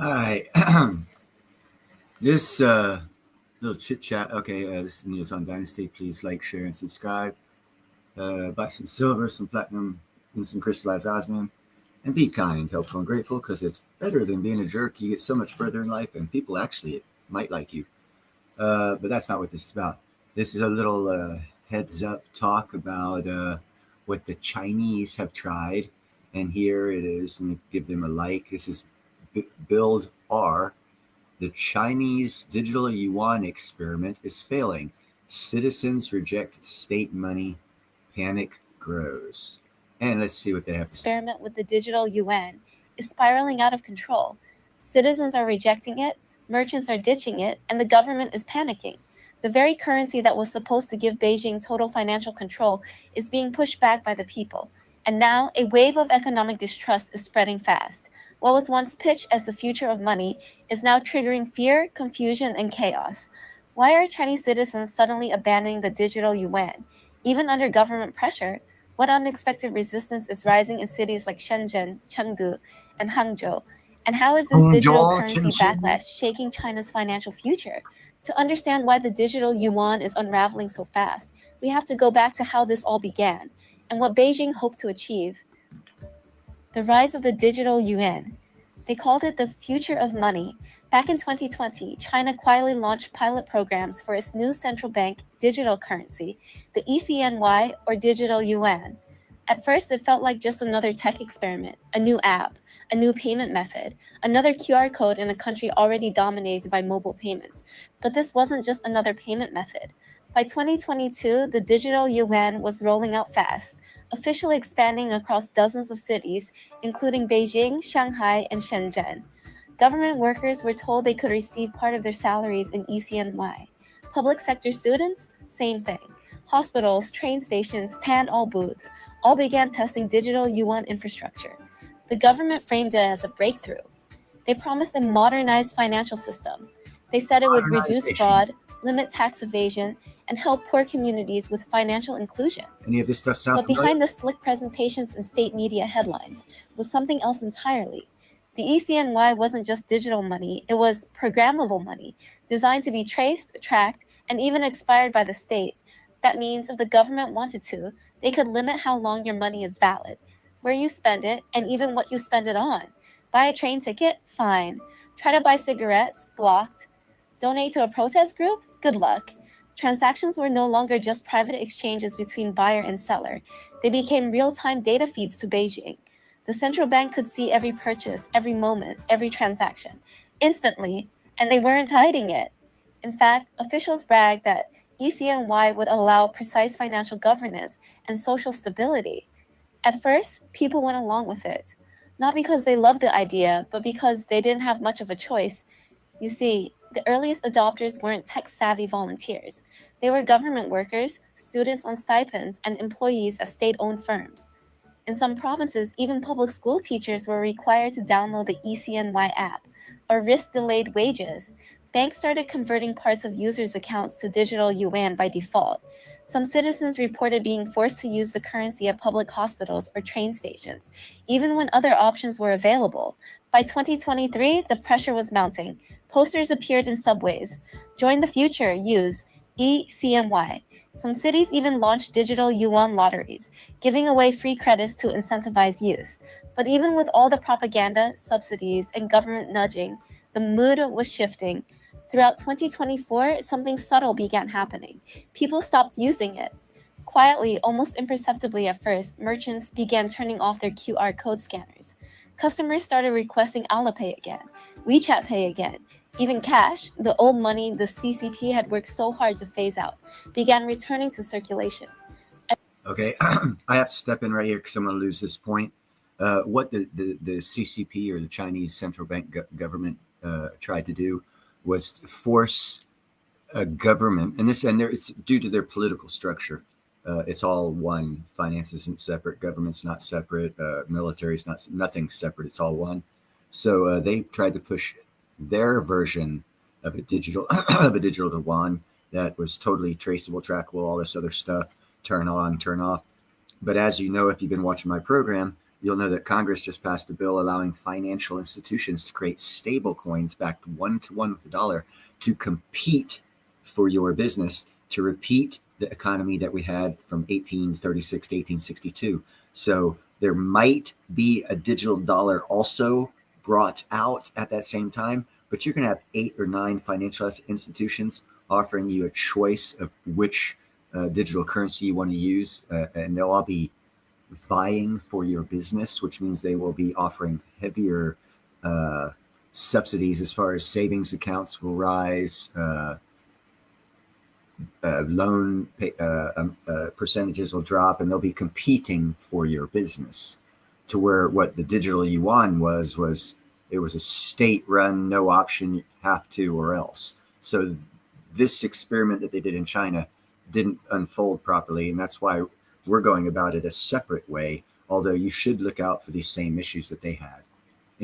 Hi. This little chit chat. Okay, this is News on Dynasty. Please like, share, and subscribe. Buy some silver, some platinum, and some crystallized osmium. And be kind, helpful, and grateful because it's better than being a jerk. You get so much further in life, and people actually might like you. But that's not what this is about. This is a little heads up talk about what the Chinese have tried. And here it is. Let me give them a like. This is Build R. The Chinese digital yuan experiment is failing. Citizens reject state money. Panic grows. And let's see what they have to say. Experiment with the digital yuan is spiraling out of control. Citizens are rejecting it, merchants are ditching it, and the government is panicking. The very currency that was supposed to give Beijing total financial control is being pushed back by the people. And now, a wave of economic distrust is spreading fast. What was once pitched as the future of money is now triggering fear, confusion, and chaos. Why are Chinese citizens suddenly abandoning the digital yuan? Even under government pressure, what unexpected resistance is rising in cities like Shenzhen, Chengdu, and Hangzhou? And how is this digital currency backlash shaking China's financial future? To understand why the digital yuan is unraveling so fast, we have to go back to how this all began and what Beijing hoped to achieve. The rise of the digital yuan. They called it the future of money. Back in 2020, China quietly launched pilot programs for its new central bank digital currency, the ECNY or digital yuan. At first, it felt like just another tech experiment, a new app, a new payment method, another QR code in a country already dominated by mobile payments. But this wasn't just another payment method. By 2022, the digital yuan was rolling out fast, officially expanding across dozens of cities, including Beijing, Shanghai, and Shenzhen. Government workers were told they could receive part of their salaries in ECNY. Public sector students, same thing. Hospitals, train stations, town hall booths all began testing digital yuan infrastructure. The government framed it as a breakthrough. They promised a modernized financial system. They said it would reduce fraud, limit tax evasion, and help poor communities with financial inclusion. Any of this stuff sound But behind the slick presentations and state media headlines was something else entirely. The ECNY wasn't just digital money, it was programmable money, designed to be traced, tracked, and even expired by the state. That means if the government wanted to, they could limit how long your money is valid, where you spend it, and even what you spend it on. Buy a train ticket? Fine. Try to buy cigarettes? Blocked. Donate to a protest group? Good luck. Transactions were no longer just private exchanges between buyer and seller. They became real-time data feeds to Beijing. The central bank could see every purchase, every moment, every transaction, instantly, and they weren't hiding it. In fact, officials bragged that ECNY would allow precise financial governance and social stability. At first, people went along with it, not because they loved the idea, but because they didn't have much of a choice. You see, the earliest adopters weren't tech-savvy volunteers. They were government workers, students on stipends, and employees at state-owned firms. In some provinces, even public school teachers were required to download the ECNY app or risk delayed wages. Banks started converting parts of users' accounts to digital yuan by default. Some citizens reported being forced to use the currency at public hospitals or train stations, even when other options were available. By 2023, the pressure was mounting. Posters appeared in subways. Join the future, use ECNY. Some cities even launched digital yuan lotteries, giving away free credits to incentivize use. But even with all the propaganda, subsidies, and government nudging, the mood was shifting. Throughout 2024, something subtle began happening. People stopped using it. Quietly, almost imperceptibly at first, merchants began turning off their QR code scanners. Customers started requesting Alipay again, WeChat Pay again. Even cash, the old money the CCP had worked so hard to phase out, began returning to circulation. Okay, I have to step in right here because I'm going to lose this point. What the CCP or the Chinese central bank government tried to do was to force a government, and it's due to their political structure. It's all one. Finance isn't separate. Government's not separate. Military's nothing's separate. It's all one. So they tried to push their version of a digital yuan that was totally traceable, trackable, all this other stuff. Turn on, turn off. But as you know, if you've been watching my program, you'll know that Congress just passed a bill allowing financial institutions to create stable coins backed 1-to-1 with the dollar to compete for your business, to repeat the economy that we had from 1836 to 1862. So there might be a digital dollar also brought out at that same time, but you're going to have 8 or 9 financial institutions offering you a choice of which digital currency you want to use, and they'll all be vying for your business, which means they will be offering heavier subsidies as far as savings accounts will rise, loan percentages will drop, and they'll be competing for your business. To where what the digital yuan was it was a state-run, no option, you have to or else. So this experiment that they did in China didn't unfold properly, and that's why we're going about it a separate way, although you should look out for these same issues that they had.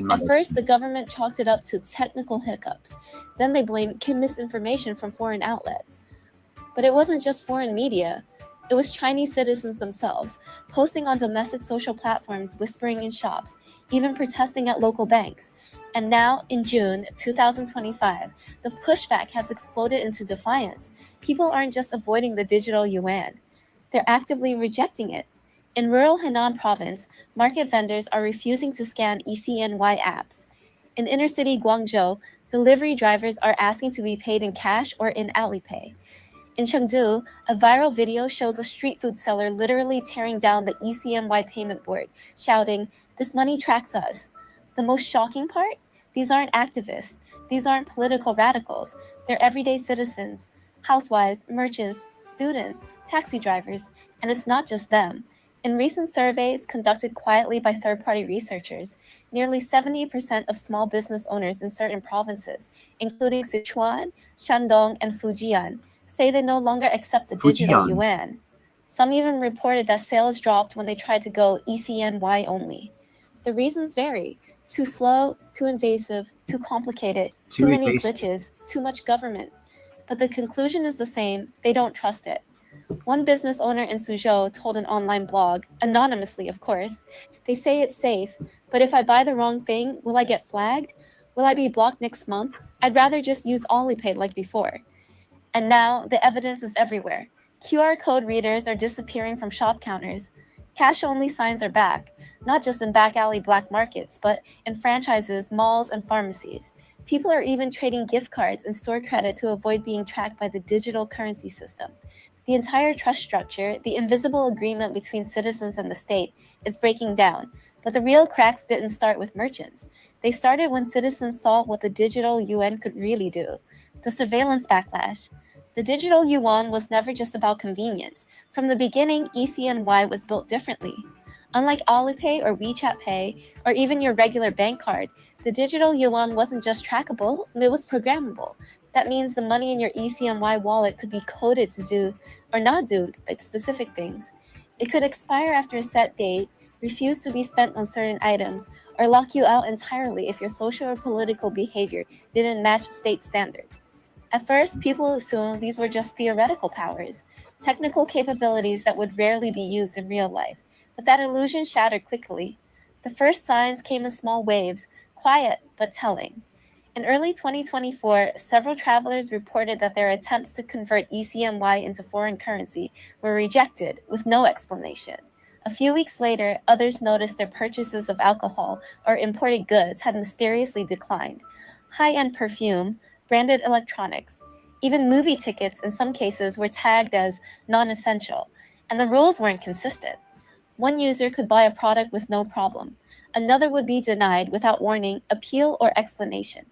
At first, the government chalked it up to technical hiccups. Then they blamed misinformation from foreign outlets. But it wasn't just foreign media. It was Chinese citizens themselves, posting on domestic social platforms, whispering in shops, even protesting at local banks. And now, in June 2025, the pushback has exploded into defiance. People aren't just avoiding the digital yuan. They're actively rejecting it. In rural Henan province, market vendors are refusing to scan ECNY apps. In inner-city Guangzhou, delivery drivers are asking to be paid in cash or in Alipay. In Chengdu, a viral video shows a street food seller literally tearing down the ECNY payment board, shouting, "This money tracks us." The most shocking part? These aren't activists. These aren't political radicals. They're everyday citizens, housewives, merchants, students, taxi drivers, and it's not just them. In recent surveys conducted quietly by third-party researchers, nearly 70% of small business owners in certain provinces, including Sichuan, Shandong, and Fujian, say they no longer accept the digital yuan. Some even reported that sales dropped when they tried to go ECNY only. The reasons vary. Too slow, too invasive, too complicated, too many glitches, too much government. But the conclusion is the same: they don't trust it. One business owner in Suzhou told an online blog, anonymously of course, "They say it's safe, but if I buy the wrong thing, will I get flagged? Will I be blocked next month? I'd rather just use Alipay like before." And now, the evidence is everywhere. QR code readers are disappearing from shop counters. Cash-only signs are back, not just in back-alley black markets, but in franchises, malls, and pharmacies. People are even trading gift cards and store credit to avoid being tracked by the digital currency system. The entire trust structure, the invisible agreement between citizens and the state, is breaking down. But the real cracks didn't start with merchants. They started when citizens saw what the digital yuan could really do. The surveillance backlash. The digital yuan was never just about convenience. From the beginning, ECNY was built differently. Unlike Alipay or WeChat Pay, or even your regular bank card, the digital yuan wasn't just trackable, it was programmable. That means the money in your ECNY wallet could be coded to do or not do specific things. It could expire after a set date, refuse to be spent on certain items, or lock you out entirely if your social or political behavior didn't match state standards. At first, people assumed these were just theoretical powers, technical capabilities that would rarely be used in real life, but that illusion shattered quickly. The first signs came in small waves, quiet but telling. In early 2024, several travelers reported that their attempts to convert ECNY into foreign currency were rejected with no explanation. A few weeks later, others noticed their purchases of alcohol or imported goods had mysteriously declined. High-end perfume, branded electronics, even movie tickets in some cases were tagged as non-essential, and the rules weren't consistent. One user could buy a product with no problem. Another would be denied without warning, appeal, or explanation.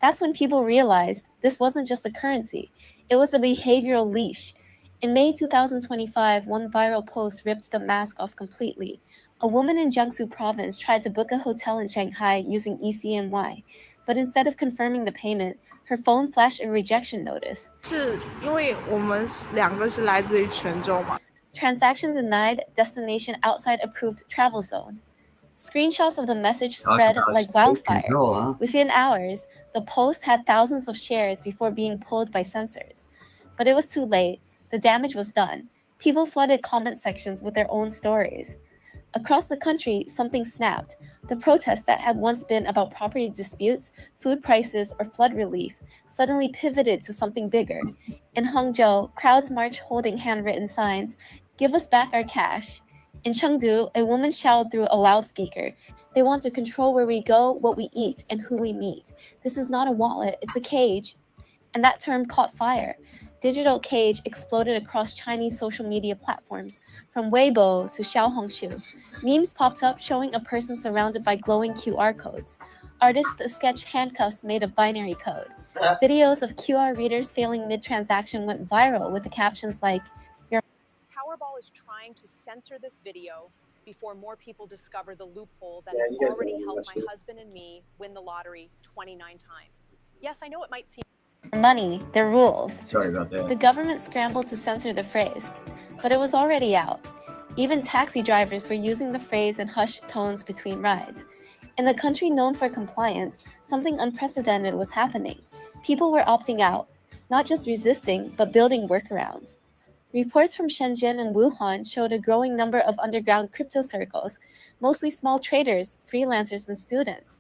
That's when people realized this wasn't just a currency, it was a behavioral leash. In May 2025, one viral post ripped the mask off completely. A woman in Jiangsu province tried to book a hotel in Shanghai using ECNY, but instead of confirming the payment, her phone flashed a rejection notice. 是因为我们两个是来自于泉州嘛。 Transaction denied, destination outside approved travel zone. Screenshots of the message spread like wildfire. Within hours, the post had thousands of shares before being pulled by censors. But it was too late. The damage was done. People flooded comment sections with their own stories. Across the country, something snapped. The protests that had once been about property disputes, food prices, or flood relief suddenly pivoted to something bigger. In Hangzhou, crowds marched holding handwritten signs, "Give us back our cash." In Chengdu, a woman shouted through a loudspeaker, "They want to control where we go, what we eat, and who we meet. This is not a wallet, it's a cage." And that term caught fire. Digital cage exploded across Chinese social media platforms, from Weibo to Xiaohongshu. Memes popped up showing a person surrounded by glowing QR codes. Artists sketched handcuffs made of binary code. Videos of QR readers failing mid-transaction went viral with the captions like, Powerball is trying to censor this video before more people discover the loophole that Yeah, has you guys already don't helped watch my this. husband and me win the lottery 29 times. Yes, I know it might seem money, their rules. Sorry about The that. government scrambled to censor the phrase, but it was already out. Even taxi drivers were using the phrase in hushed tones between rides. In a country known for compliance, something unprecedented was happening. People were opting out, not just resisting, but building workarounds. Reports from Shenzhen and Wuhan showed a growing number of underground crypto circles, mostly small traders, freelancers, and students.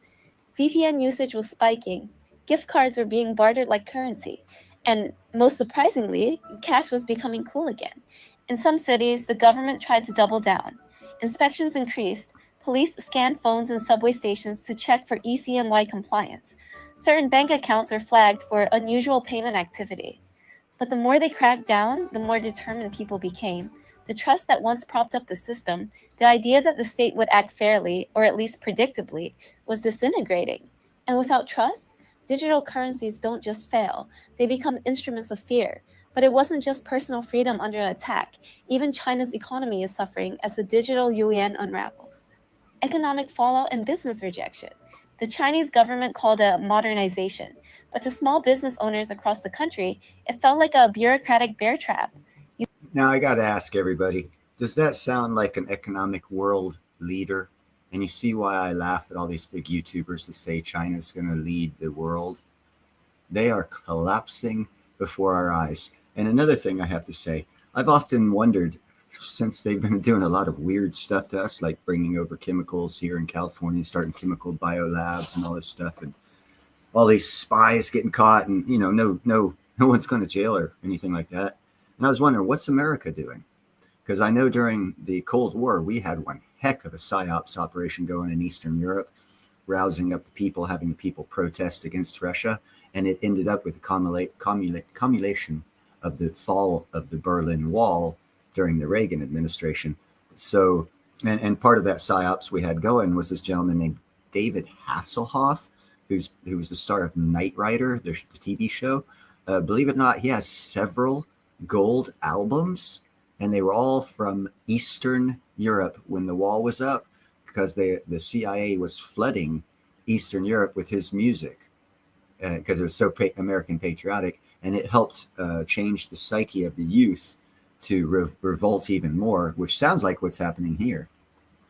VPN usage was spiking, gift cards were being bartered like currency, and most surprisingly, cash was becoming cool again. In some cities, the government tried to double down. Inspections increased, police scanned phones in subway stations to check for ECNY compliance. Certain bank accounts were flagged for unusual payment activity. But the more they cracked down, the more determined people became. The trust that once propped up the system, the idea that the state would act fairly, or at least predictably, was disintegrating. And without trust, digital currencies don't just fail, they become instruments of fear. But it wasn't just personal freedom under attack. Even China's economy is suffering as the digital yuan unravels. Economic fallout and business rejection. The Chinese government called it modernization, but to small business owners across the country, it felt like a bureaucratic bear trap. Now I got to ask everybody, does that sound like an economic world leader? And you see why I laugh at all these big YouTubers that say China's going to lead the world? They are collapsing before our eyes. And another thing I have to say, I've often wondered, since they've been doing a lot of weird stuff to us, like bringing over chemicals here in California, starting chemical biolabs and all this stuff, and all these spies getting caught, and no one's going to jail or anything like that. And I was wondering, what's America doing? Because I know during the Cold War, we had one heck of a psyops operation going in Eastern Europe, rousing up the people, having the people protest against Russia. And it ended up with the cumulation of the fall of the Berlin Wall during the Reagan administration. So, and part of that psyops we had going was this gentleman named David Hasselhoff, who was the star of Knight Rider, the TV show. Believe it or not, he has several gold albums, and they were all from Eastern Europe when the wall was up, because the CIA was flooding Eastern Europe with his music because it was so American patriotic, and it helped change the psyche of the youth to revolt even more, which sounds like what's happening here.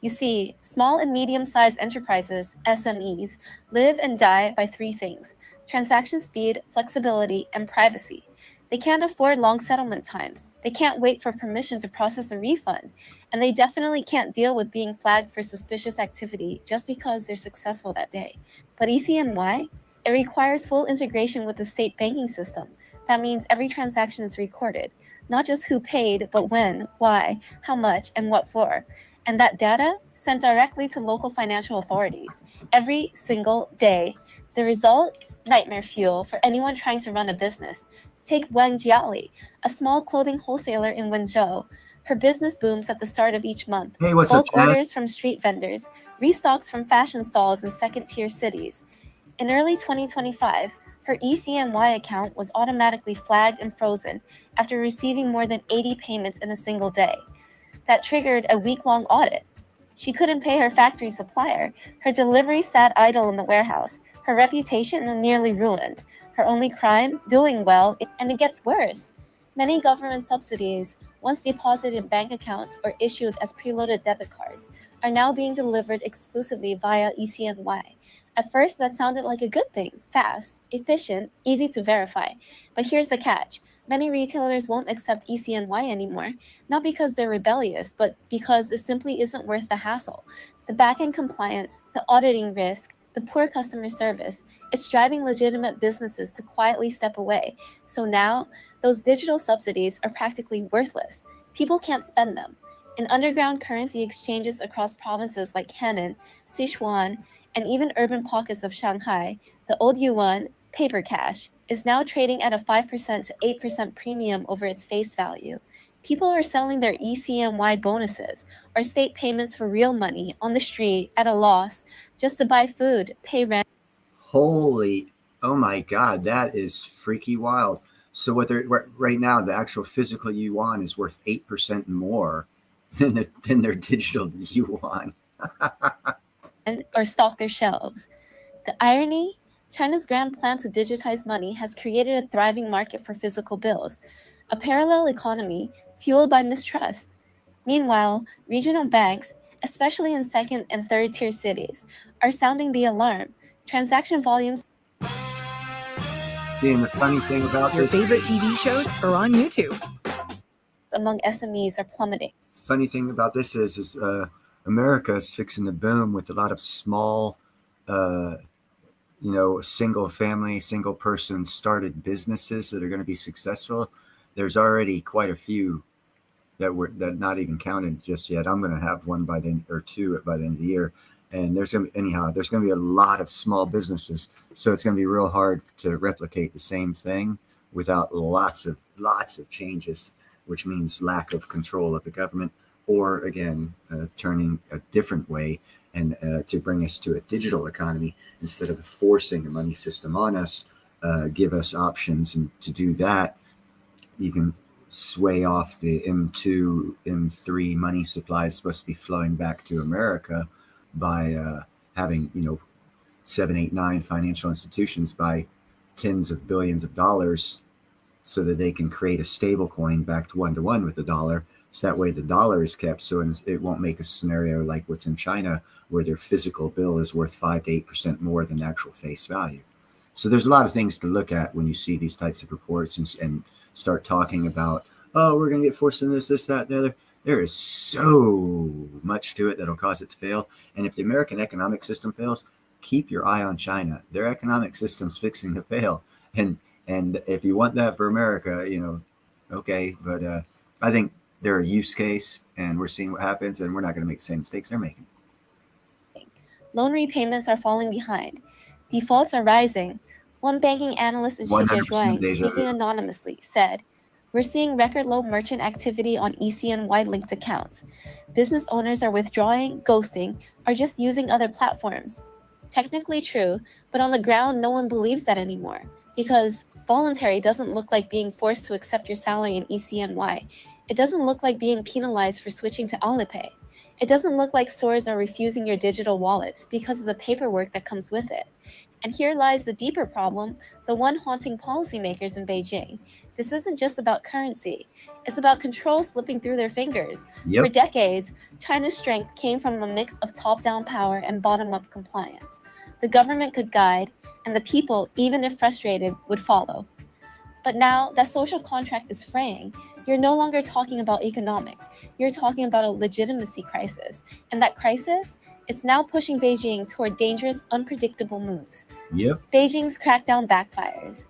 You see, small and medium-sized enterprises, SMEs, live and die by three things: transaction speed, flexibility, and privacy. They can't afford long settlement times. They can't wait for permission to process a refund. And they definitely can't deal with being flagged for suspicious activity just because they're successful that day. But ECNY? It requires full integration with the state banking system. That means every transaction is recorded. Not just who paid, but when, why, how much, and what for. And that data sent directly to local financial authorities every single day. The result? Nightmare fuel for anyone trying to run a business. Take Wang Jiali, a small clothing wholesaler in Wenzhou. Her business booms at the start of each month. Hey, what's up, Bulk Chad? orders from street vendors, restocks from fashion stalls in second-tier cities. In early 2025, her ECNY account was automatically flagged and frozen after receiving more than 80 payments in a single day. That triggered a week-long audit. She couldn't pay her factory supplier. Her delivery sat idle in the warehouse. Her reputation nearly ruined. Her only crime? Doing well, and it gets worse. Many government subsidies, once deposited in bank accounts or issued as preloaded debit cards, are now being delivered exclusively via ECNY. At first, that sounded like a good thing: fast, efficient, easy to verify. But here's the catch. Many retailers won't accept ECNY anymore, not because they're rebellious, but because it simply isn't worth the hassle. The back-end compliance, the auditing risk, the poor customer service, it's driving legitimate businesses to quietly step away. So now, those digital subsidies are practically worthless. People can't spend them. In underground currency exchanges across provinces like Henan, Sichuan, and even urban pockets of Shanghai, the old yuan, paper cash, is now trading at a 5% to 8% premium over its face value. People are selling their ECNY bonuses or state payments for real money on the street at a loss just to buy food, pay rent. Holy, oh my God, that is freaky wild. So right now, the actual physical yuan is worth 8% more than their digital yuan. Or stock their shelves. The irony? China's grand plan to digitize money has created a thriving market for physical bills, a parallel economy fueled by mistrust. Meanwhile, regional banks, especially in second and third tier cities, are sounding the alarm. Transaction volumes. See, and the funny thing about Your this, favorite TV shows are on YouTube. Among SMEs are plummeting. Funny thing about this is America is fixing to boom with a lot of small, single family, single person started businesses that are going to be successful. There's already quite a few that not even counted just yet. I'm going to have one by then or two by the end of the year. And there's going to be a lot of small businesses. So it's going to be real hard to replicate the same thing without lots of changes, which means lack of control of the government, or again, turning a different way and to bring us to a digital economy instead of forcing a money system on us, give us options. And to do that, you can sway off the M2, M3 money supply is supposed to be flowing back to America by having, 7, 8, 9 financial institutions buy tens of billions of dollars so that they can create a stable coin backed 1-to-1 with the dollar. So that way the dollar is kept. So it won't make a scenario like what's in China where their physical bill is worth 5 to 8% more than actual face value. So there's a lot of things to look at when you see these types of reports and start talking about, oh, we're going to get forced into this, that, the other. There is so much to it that'll cause it to fail. And if the American economic system fails, keep your eye on China. Their economic system's fixing to fail. And if you want that for America, okay. But I think they're a use case, and we're seeing what happens, and we're not going to make the same mistakes they're making. Loan repayments are falling behind. Defaults are rising. One banking analyst in Shijiazhuang, speaking anonymously, said, "We're seeing record low merchant activity on ECNY-linked accounts. Business owners are withdrawing, ghosting, or just using other platforms." Technically true, but on the ground, no one believes that anymore, because voluntary doesn't look like being forced to accept your salary in ECNY. It doesn't look like being penalized for switching to Alipay. It doesn't look like stores are refusing your digital wallets because of the paperwork that comes with it. And here lies the deeper problem, the one haunting policymakers in Beijing. This isn't just about currency. It's about control slipping through their fingers. Yep. For decades, China's strength came from a mix of top-down power and bottom-up compliance. The government could guide, and the people, even if frustrated, would follow. But now that social contract is fraying, you're no longer talking about economics. You're talking about a legitimacy crisis. And that crisis, it's now pushing Beijing toward dangerous, unpredictable moves. Yep. Beijing's crackdown backfires.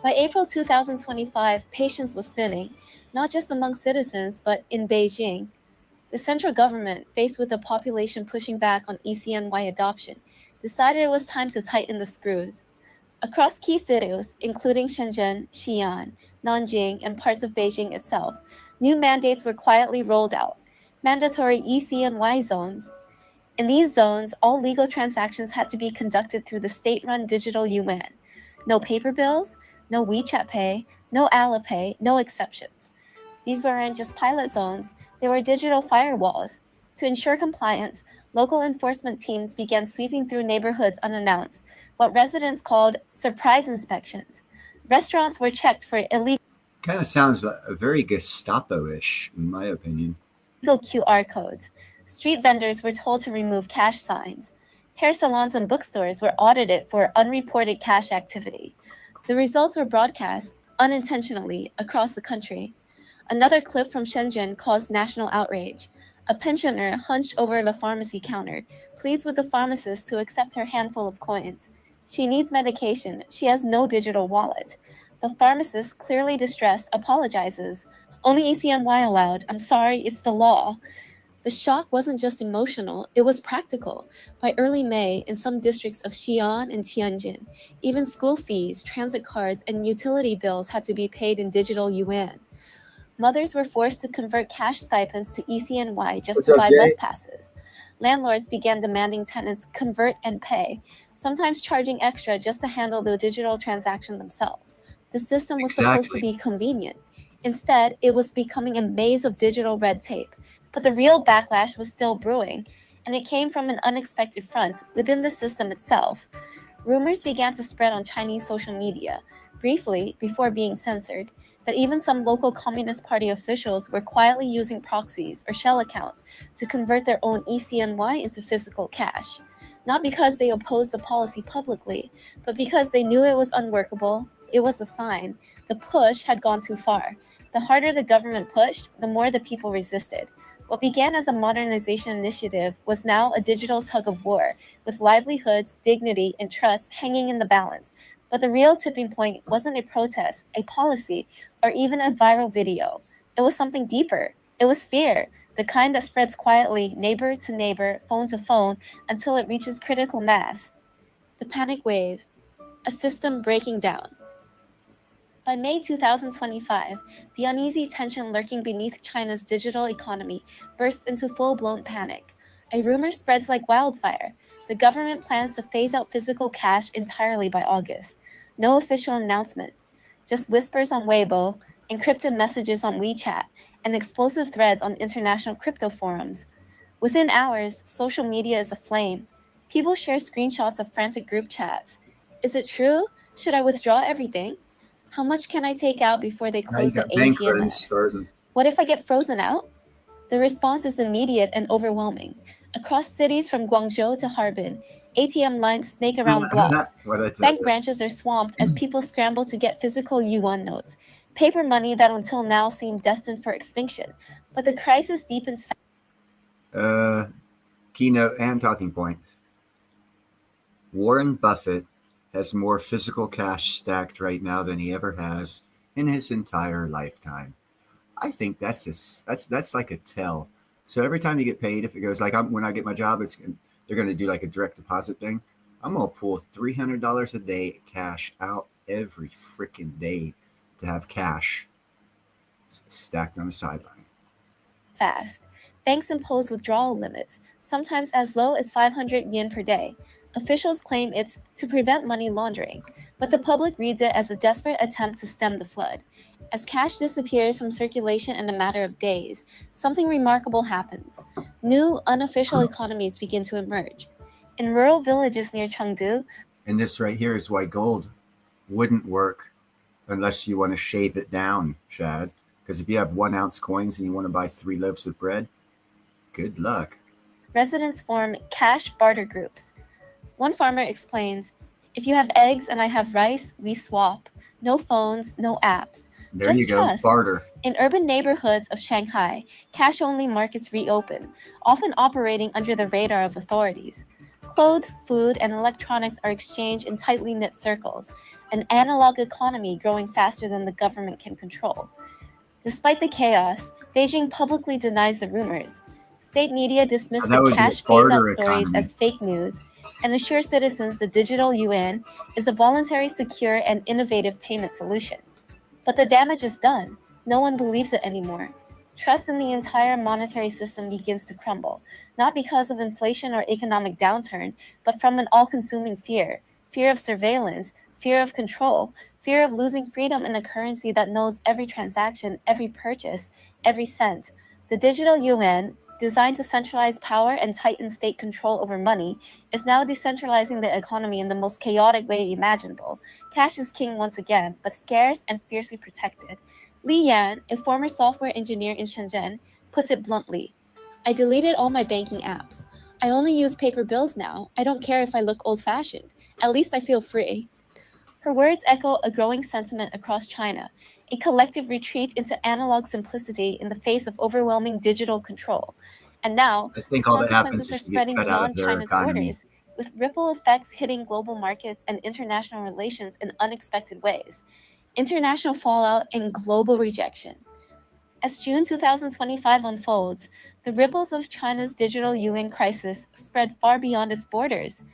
By April 2025, patience was thinning, not just among citizens, but in Beijing. The central government, faced with the population pushing back on ECNY adoption, decided it was time to tighten the screws. Across key cities, including Shenzhen, Xi'an, Nanjing, and parts of Beijing itself, new mandates were quietly rolled out, mandatory ECNY zones. In these zones, all legal transactions had to be conducted through the state-run digital yuan. No paper bills, no WeChat Pay, no Alipay, no exceptions. These weren't just pilot zones, they were digital firewalls. To ensure compliance, local enforcement teams began sweeping through neighborhoods unannounced, what residents called surprise inspections. Restaurants were checked for illegal Kind of sounds very Gestapo-ish, in my opinion. QR codes. Street vendors were told to remove cash signs. Hair salons and bookstores were audited for unreported cash activity. The results were broadcast, unintentionally, across the country. Another clip from Shenzhen caused national outrage. A pensioner hunched over the pharmacy counter pleads with the pharmacist to accept her handful of coins. She needs medication. She has no digital wallet. The pharmacist, clearly distressed, apologizes. Only ECNY allowed. I'm sorry, it's the law. The shock wasn't just emotional, it was practical. By early May, in some districts of Xi'an and Tianjin, even school fees, transit cards, and utility bills had to be paid in digital yuan. Mothers were forced to convert cash stipends to ECNY just What's to up, buy Jay? bus passes. Landlords began demanding tenants convert and pay, sometimes charging extra just to handle the digital transaction themselves. The system was supposed to be convenient. Instead, it was becoming a maze of digital red tape. But the real backlash was still brewing, and it came from an unexpected front within the system itself. Rumors began to spread on Chinese social media, briefly before being censored, that even some local Communist Party officials were quietly using proxies or shell accounts to convert their own ECNY into physical cash. Not because they opposed the policy publicly, but because they knew it was unworkable. It was a sign. The push had gone too far. The harder the government pushed, the more the people resisted. What began as a modernization initiative was now a digital tug of war, with livelihoods, dignity, and trust hanging in the balance. But the real tipping point wasn't a protest, a policy, or even a viral video. It was something deeper. It was fear, the kind that spreads quietly, neighbor to neighbor, phone to phone, until it reaches critical mass. The panic wave, a system breaking down. By May 2025, the uneasy tension lurking beneath China's digital economy bursts into full-blown panic. A rumor spreads like wildfire. The government plans to phase out physical cash entirely by August. No official announcement, just whispers on Weibo, encrypted messages on WeChat, and explosive threads on international crypto forums. Within hours, social media is aflame. People share screenshots of frantic group chats. Is it true? Should I withdraw everything? How much can I take out before they close the ATMs? What if I get frozen out? The response is immediate and overwhelming. Across cities from Guangzhou to Harbin, ATM lines snake around blocks. Bank branches are swamped as people scramble to get physical yuan notes, paper money that until now seemed destined for extinction. But the crisis deepens Keynote and talking point. Warren Buffett has more physical cash stacked right now than he ever has in his entire lifetime. I think that's like a tell. So every time you get paid, if it goes like when I get my job, they're going to do like a direct deposit thing. I'm going to pull $300 a day cash out every freaking day to have cash stacked on the sideline. Fast. Banks impose withdrawal limits, sometimes as low as 500 yen per day. Officials claim it's to prevent money laundering, but the public reads it as a desperate attempt to stem the flood. As cash disappears from circulation in a matter of days, something remarkable happens. New, unofficial economies begin to emerge. In rural villages near Chengdu, and this right here is why gold wouldn't work unless you want to shave it down, Chad. Because if you have 1 ounce coins and you want to buy 3 loaves of bread, good luck. Residents form cash barter groups. One farmer explains, if you have eggs and I have rice, we swap. No phones, no apps. There Just you go, trust. barter. In urban neighborhoods of Shanghai, cash-only markets reopen, often operating under the radar of authorities. Clothes, food, and electronics are exchanged in tightly knit circles, an analog economy growing faster than the government can control. Despite the chaos, Beijing publicly denies the rumors. State media dismiss the cash phase-out stories as fake news and assure citizens the digital yuan is a voluntary, secure, and innovative payment solution. But the damage is done. No one believes it anymore. Trust in the entire monetary system begins to crumble, not because of inflation or economic downturn, but from an all-consuming fear of surveillance, fear of control, fear of losing freedom in a currency that knows every transaction, every purchase, every cent. The digital yuan, designed to centralize power and tighten state control over money, is now decentralizing the economy in the most chaotic way imaginable. Cash is king once again, but scarce and fiercely protected. Li Yan, a former software engineer in Shenzhen, puts it bluntly. I deleted all my banking apps. I only use paper bills now. I don't care if I look old-fashioned. At least I feel free. Her words echo a growing sentiment across China, a collective retreat into analog simplicity in the face of overwhelming digital control. And now, I the think all that happens consequences are is to get spreading cut out of beyond their China's economy. borders, with ripple effects hitting global markets and international relations in unexpected ways. International fallout and global rejection. As June 2025 unfolds, the ripples of China's digital yuan crisis spread far beyond its borders.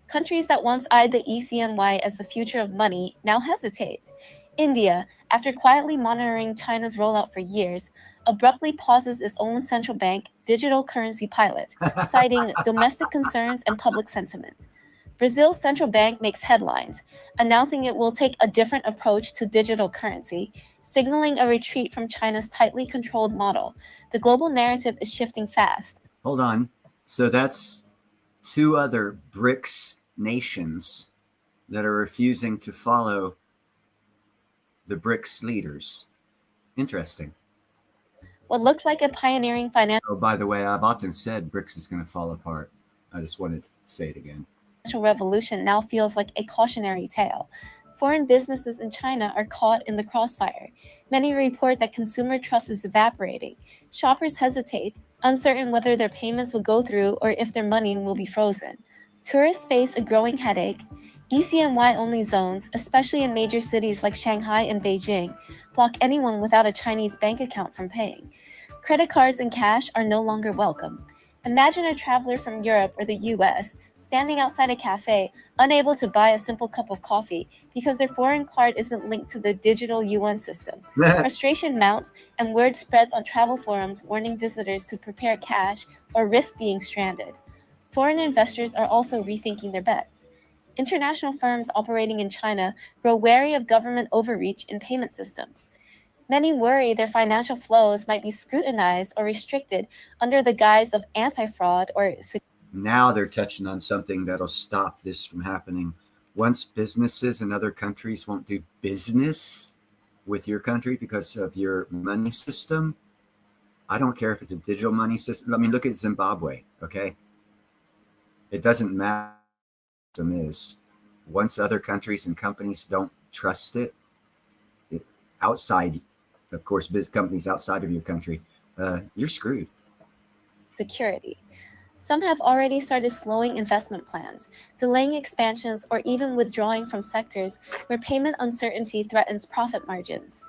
Countries that once eyed the ECNY as the future of money now hesitate. India, after quietly monitoring China's rollout for years, abruptly pauses its own central bank digital currency pilot, citing domestic concerns and public sentiment. Brazil's central bank makes headlines, announcing it will take a different approach to digital currency, signaling a retreat from China's tightly controlled model. The global narrative is shifting fast. Hold on. So that's 2 other BRICS nations that are refusing to follow the BRICS leaders. Interesting. What looks like a pioneering financial Oh, by the way, I've often said BRICS is going to fall apart. I just wanted to say it again. revolution now feels like a cautionary tale. Foreign businesses in China are caught in the crossfire. Many report that consumer trust is evaporating. Shoppers hesitate, uncertain whether their payments will go through or if their money will be frozen. Tourists face a growing headache. ECNY-only zones, especially in major cities like Shanghai and Beijing, block anyone without a Chinese bank account from paying. Credit cards and cash are no longer welcome. Imagine a traveler from Europe or the US standing outside a cafe, unable to buy a simple cup of coffee because their foreign card isn't linked to the digital yuan system. Frustration mounts, and word spreads on travel forums warning visitors to prepare cash or risk being stranded. Foreign investors are also rethinking their bets. International firms operating in China grow wary of government overreach in payment systems. Many worry their financial flows might be scrutinized or restricted under the guise of anti-fraud or Now they're touching on something that'll stop this from happening. Once businesses in other countries won't do business with your country because of your money system, I don't care if it's a digital money system. I mean, look at Zimbabwe, okay? It doesn't matter what the system is. Once other countries and companies don't trust it outside, of course, companies outside of your country, you're screwed. security. Some have already started slowing investment plans, delaying expansions, or even withdrawing from sectors where payment uncertainty threatens profit margins.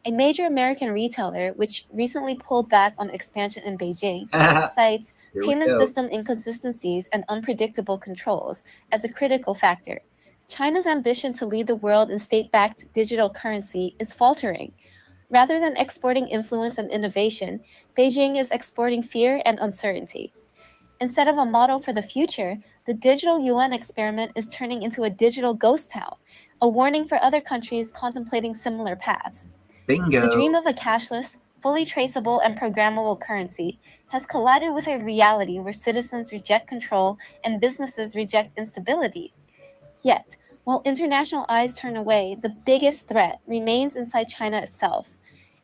A major American retailer, which recently pulled back on expansion in Beijing, cites Here we payment go. system inconsistencies and unpredictable controls as a critical factor. China's ambition to lead the world in state-backed digital currency is faltering. Rather than exporting influence and innovation, Beijing is exporting fear and uncertainty. Instead of a model for the future, the digital yuan experiment is turning into a digital ghost town, a warning for other countries contemplating similar paths. Bingo. The dream of a cashless, fully traceable, and programmable currency has collided with a reality where citizens reject control and businesses reject instability. Yet, while international eyes turn away, the biggest threat remains inside China itself.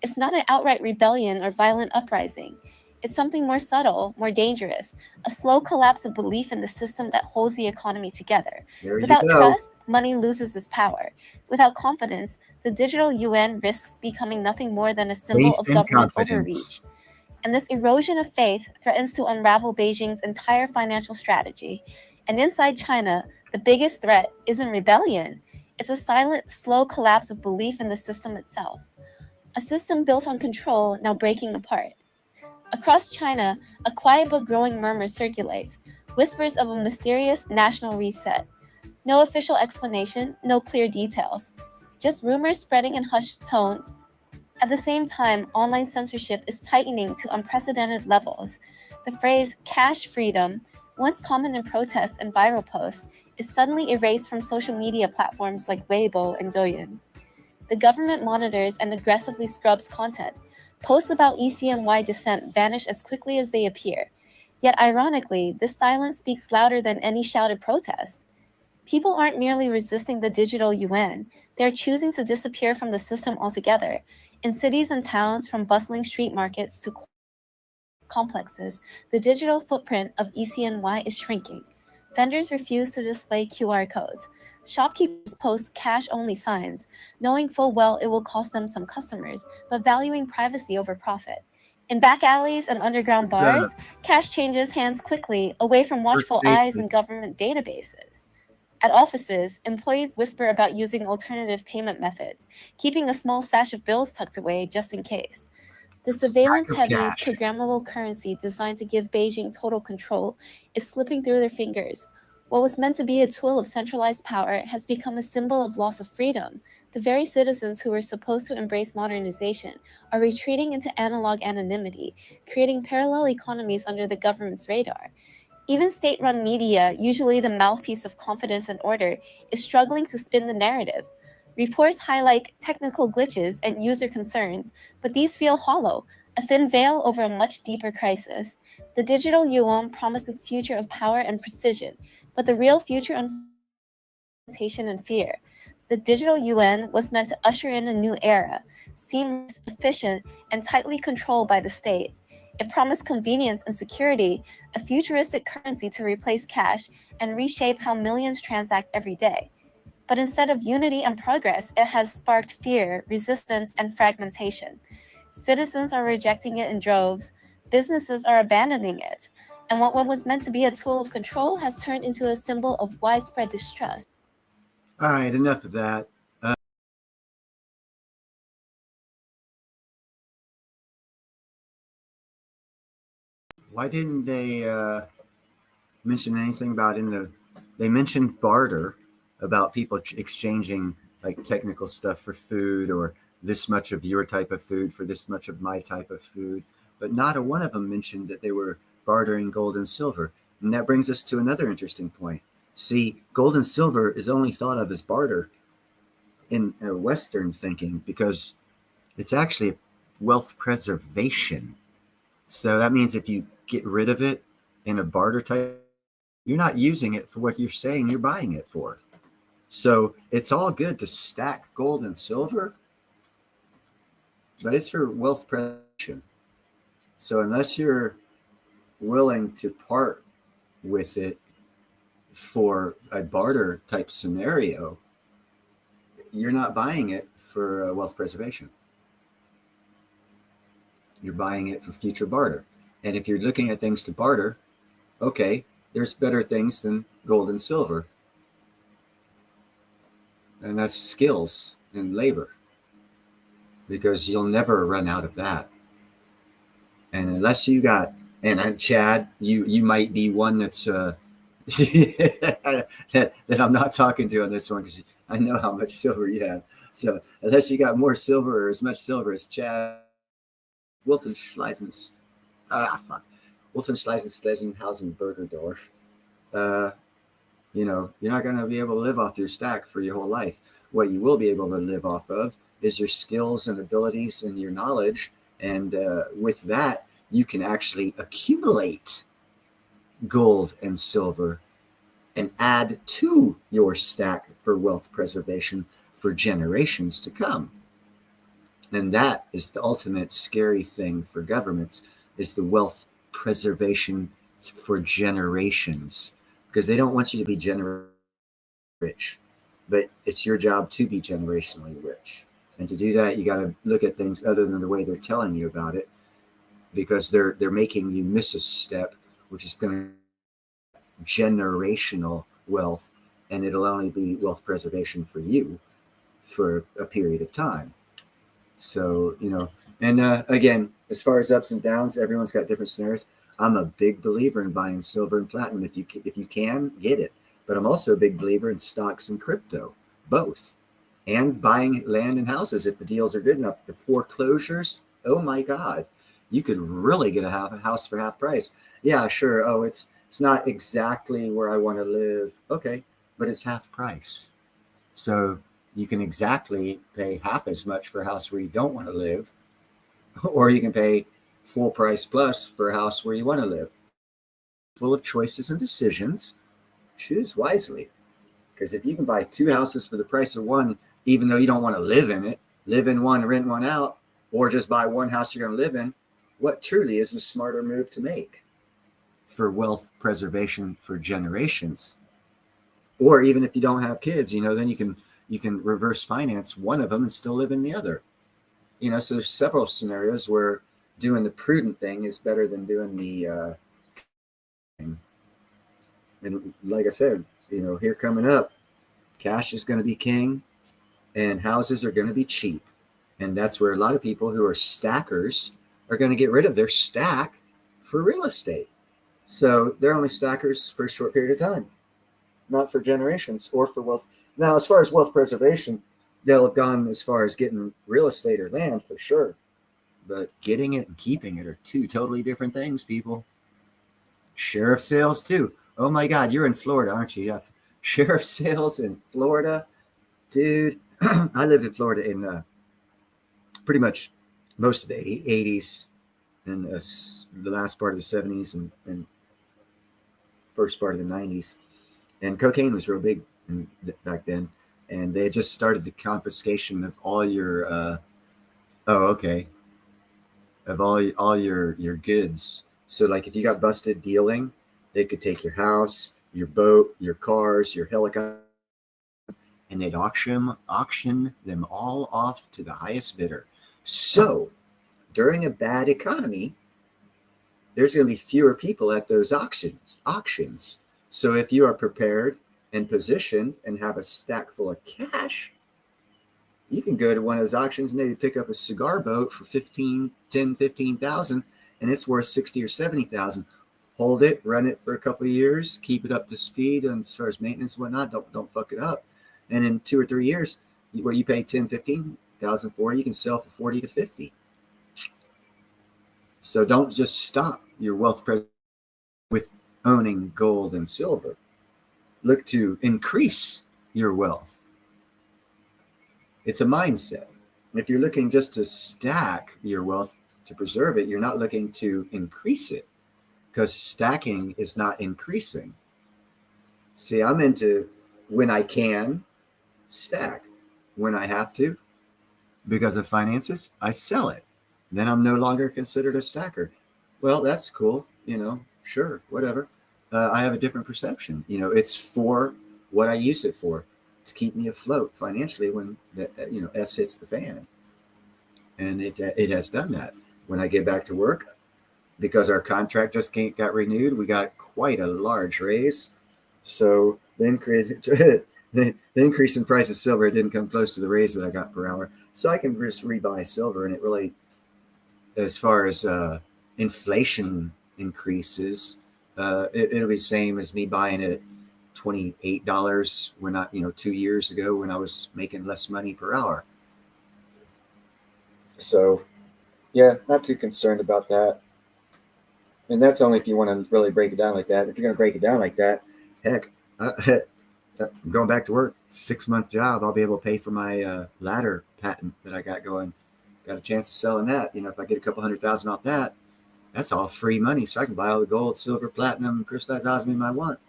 It's not an outright rebellion or violent uprising. It's something more subtle, more dangerous, a slow collapse of belief in the system that holds the economy together. There Without you go. trust, money loses its power. Without confidence, the digital yuan risks becoming nothing more than a symbol Faith of and government confidence. overreach. And this erosion of faith threatens to unravel Beijing's entire financial strategy. And inside China, the biggest threat isn't rebellion. It's a silent, slow collapse of belief in the system itself. A system built on control now breaking apart. Across China, a quiet but growing murmur circulates, whispers of a mysterious national reset. No official explanation, no clear details. Just rumors spreading in hushed tones. At the same time, online censorship is tightening to unprecedented levels. The phrase cash freedom, once common in protests and viral posts, is suddenly erased from social media platforms like Weibo and Douyin. The government monitors and aggressively scrubs content. Posts about ECNY dissent vanish as quickly as they appear. Yet ironically, this silence speaks louder than any shouted protest. People aren't merely resisting the digital yuan, they're choosing to disappear from the system altogether. In cities and towns, from bustling street markets to complexes, the digital footprint of ECNY is shrinking. Vendors refuse to display QR codes. Shopkeepers post cash-only signs, knowing full well it will cost them some customers, but valuing privacy over profit. In back alleys and underground bars, cash changes hands quickly, away from watchful eyes and government databases. At offices, employees whisper about using alternative payment methods, keeping a small stash of bills tucked away just in case. The surveillance-heavy, programmable currency designed to give Beijing total control is slipping through their fingers. What was meant to be a tool of centralized power has become a symbol of loss of freedom. The very citizens who were supposed to embrace modernization are retreating into analog anonymity, creating parallel economies under the government's radar. Even state-run media, usually the mouthpiece of confidence and order, is struggling to spin the narrative. Reports highlight technical glitches and user concerns, but these feel hollow, a thin veil over a much deeper crisis. The digital yuan promised a future of power and precision, but the real future unfolds and fear. The digital yuan was meant to usher in a new era, seamless, efficient, and tightly controlled by the state. It promised convenience and security, a futuristic currency to replace cash and reshape how millions transact every day. But instead of unity and progress, it has sparked fear, resistance, and fragmentation. Citizens are rejecting it in droves, businesses are abandoning it, and what was meant to be a tool of control has turned into a symbol of widespread distrust. All right, enough of that. Why didn't they mention anything about they mentioned barter, about people exchanging like technical stuff for food, or this much of your type of food for this much of my type of food, but not a one of them mentioned that they were bartering gold and silver. And that brings us to another interesting point. See, gold and silver is only thought of as barter in Western thinking because it's actually wealth preservation. So that means if you get rid of it in a barter type, you're not using it for what you're saying you're buying it for. So it's all good to stack gold and silver, but it's for wealth preservation. So unless you're willing to part with it for a barter type scenario, you're not buying it for wealth preservation. You're buying it for future barter. And if you're looking at things to barter, okay, there's better things than gold and silver. And that's skills and labor, because you'll never run out of that. And unless you got, and Chad, you might be one that's that I'm not talking to on this one, because I know how much silver you have. So unless you got more silver or as much silver as Chad Wolfenschleisenhausen Bergerdorf, you're not going to be able to live off your stack for your whole life. What you will be able to live off of is your skills and abilities and your knowledge. And with that, you can actually accumulate gold and silver and add to your stack for wealth preservation for generations to come. And that is the ultimate scary thing for governments, is the wealth preservation for generations, because they don't want you to be generationally rich, but it's your job to be generationally rich. And to do that, you got to look at things other than the way they're telling you about it, because they're making you miss a step, which is going to generational wealth, and it'll only be wealth preservation for you for a period of time. So, and again, as far as ups and downs, everyone's got different scenarios. I'm a big believer in buying silver and platinum. If you can, get it. But I'm also a big believer in stocks and crypto, both, and buying land and houses if the deals are good enough. The foreclosures, oh my God, you could really get a house for half price. Yeah, sure. Oh, it's not exactly where I want to live. Okay, but it's half price. So you can exactly pay half as much for a house where you don't want to live, or you can pay full price plus for a house where you want to live. Full of choices and decisions. Choose wisely, because if you can buy two houses for the price of one, even though you don't want to live in it, live in one, rent one out, or just buy one house you're going to live in, what truly is a smarter move to make? for wealth preservation for generations. Or even if you don't have kids, then you can reverse finance one of them and still live in the other. So there's several scenarios where doing the prudent thing is better than doing the thing. And like I said, here coming up, cash is going to be king and houses are going to be cheap. And that's where a lot of people who are stackers are going to get rid of their stack for real estate. So they're only stackers for a short period of time, not for generations or for wealth. Now, as far as wealth preservation, they'll have gone as far as getting real estate or land for sure. But getting it and keeping it are two totally different things, people. Sheriff sales too. Oh my God, you're in Florida, aren't you? Yeah. Sheriff sales in Florida. Dude, I lived in Florida in pretty much most of the 80s and the last part of the 70s and first part of the 90s. And cocaine was real big back then. And they had just started the confiscation of all your, of all your goods. So like if you got busted dealing, they could take your house, your boat, your cars, your helicopter, and they'd auction them all off to the highest bidder. So during a bad economy, there's going to be fewer people at those auctions. So if you are prepared and positioned and have a stack full of cash, you can go to one of those auctions and maybe pick up a cigar boat for 15,000, and it's worth 60 or 70,000. Hold it, run it for a couple of years, keep it up to speed, and as far as maintenance and whatnot, don't fuck it up. And in 2 or 3 years, what you pay 10, 15,000 for, you can sell for 40 to 50. So don't just stop your wealth with owning gold and silver. Look to increase your wealth. It's a mindset. If you're looking just to stack your wealth to preserve it, you're not looking to increase it, because stacking is not increasing. See, I'm into when I can stack. When I have to, because of finances, I sell it. Then I'm no longer considered a stacker. Well, that's cool. Sure, whatever. I have a different perception. It's for what I use it for, to keep me afloat financially when S hits the fan. And it has done that. When I get back to work, because our contract just got renewed, we got quite a large raise. So the increase in price of silver didn't come close to the raise that I got per hour. So I can just rebuy silver, and it really, as far as inflation increases, it'll be the same as me buying it at $28 when 2 years ago when I was making less money per hour. So yeah, not too concerned about that. And that's only if you want to really break it down like that. If you're going to break it down like that, heck, I'm going back to work, 6-month job, I'll be able to pay for my ladder patent that I got going. Got a chance of selling that. If I get a couple $100,000 off that, that's all free money. So I can buy all the gold, silver, platinum, crystallized osmium I want.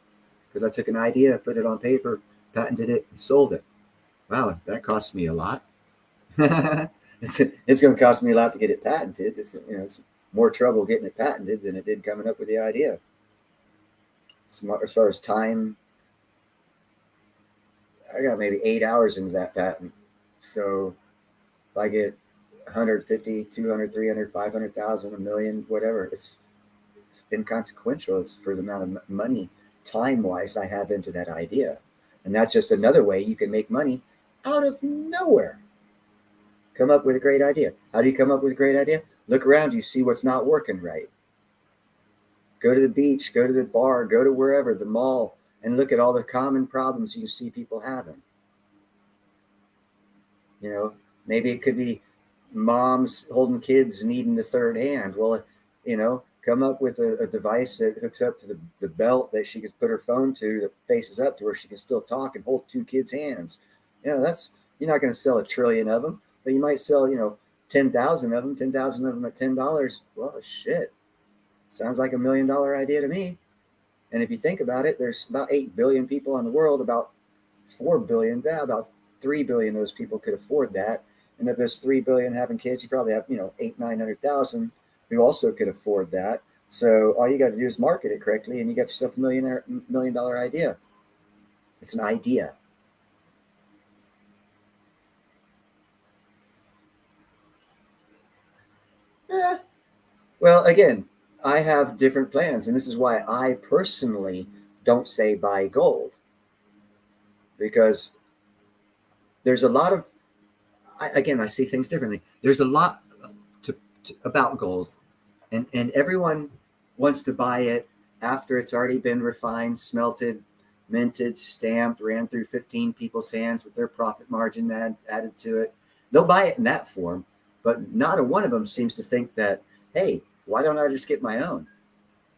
Because I took an idea, put it on paper, patented it, and sold it. Wow, that cost me a lot. It's going to cost me a lot to get it patented. It's more trouble getting it patented than it did coming up with the idea. As far as time, I got maybe 8 hours into that patent. So if I get 150, 200, 300, 500,000, a million, whatever, it's inconsequential. It's for the amount of money, time-wise, I have into that idea. And that's just another way you can make money out of nowhere. Come up with a great idea. How do you come up with a great idea? Look around you, see what's not working right. Go to the beach, go to the bar, go to wherever, the mall, and look at all the common problems you see people having. Maybe it could be moms holding kids needing the third hand. Well, come up with a device that hooks up to the belt that she can put her phone to, that faces up to where she can still talk and hold 2 kids' hands. That's, you're not going to sell 1 trillion of them, but you might sell, 10,000 of them, 10,000 of them at $10. Well, shit. Sounds like $1 million idea to me. And if you think about it, there's about 8 billion people in the world, about 4 billion, about 3 billion of those people could afford that. And if there's 3 billion having kids, you probably have, 800,000, 900,000 who also could afford that. So all you got to do is market it correctly, and you got yourself a $1 million idea. It's an idea. Yeah. Well, again, I have different plans, and this is why I personally don't say buy gold, because there's a lot of, I see things differently. There's a lot about gold, and everyone wants to buy it after it's already been refined, smelted, minted, stamped, ran through 15 people's hands with their profit margin added to it. They'll buy it in that form, but not a one of them seems to think that, hey, why don't I just get my own?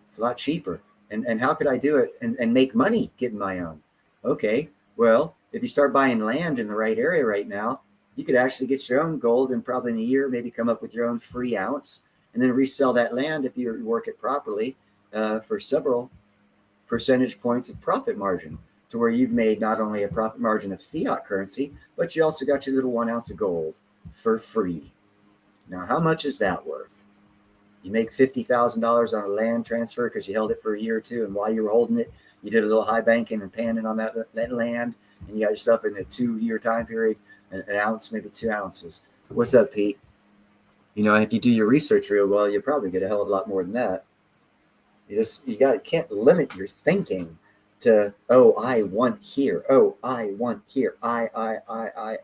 It's a lot cheaper. And how could I do it and make money getting my own? Okay, well, if you start buying land in the right area right now, you could actually get your own gold and probably in a year, maybe come up with your own free ounce and then resell that land if you work it properly for several percentage points of profit margin, to where you've made not only a profit margin of fiat currency, but you also got your little 1 ounce of gold for free. Now, how much is that worth? You make $50,000 on a land transfer because you held it for a year or two, and while you were holding it, you did a little high banking and panning on that land, and you got yourself in a 2-year time period an ounce, maybe 2 ounces. What's up, Pete? You know, and if you do your research real well, you'll probably get a hell of a lot more than that. You can't limit your thinking to, oh, I want here. Oh, I want here. I.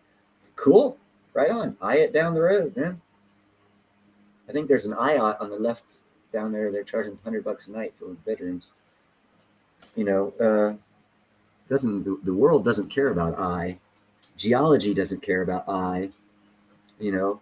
Cool. Right on. Eye it down the road, man. I think there's an IOT on the left down there. They're charging $100 a night for bedrooms. You know, the world doesn't care about I. Geology doesn't care about I. You know,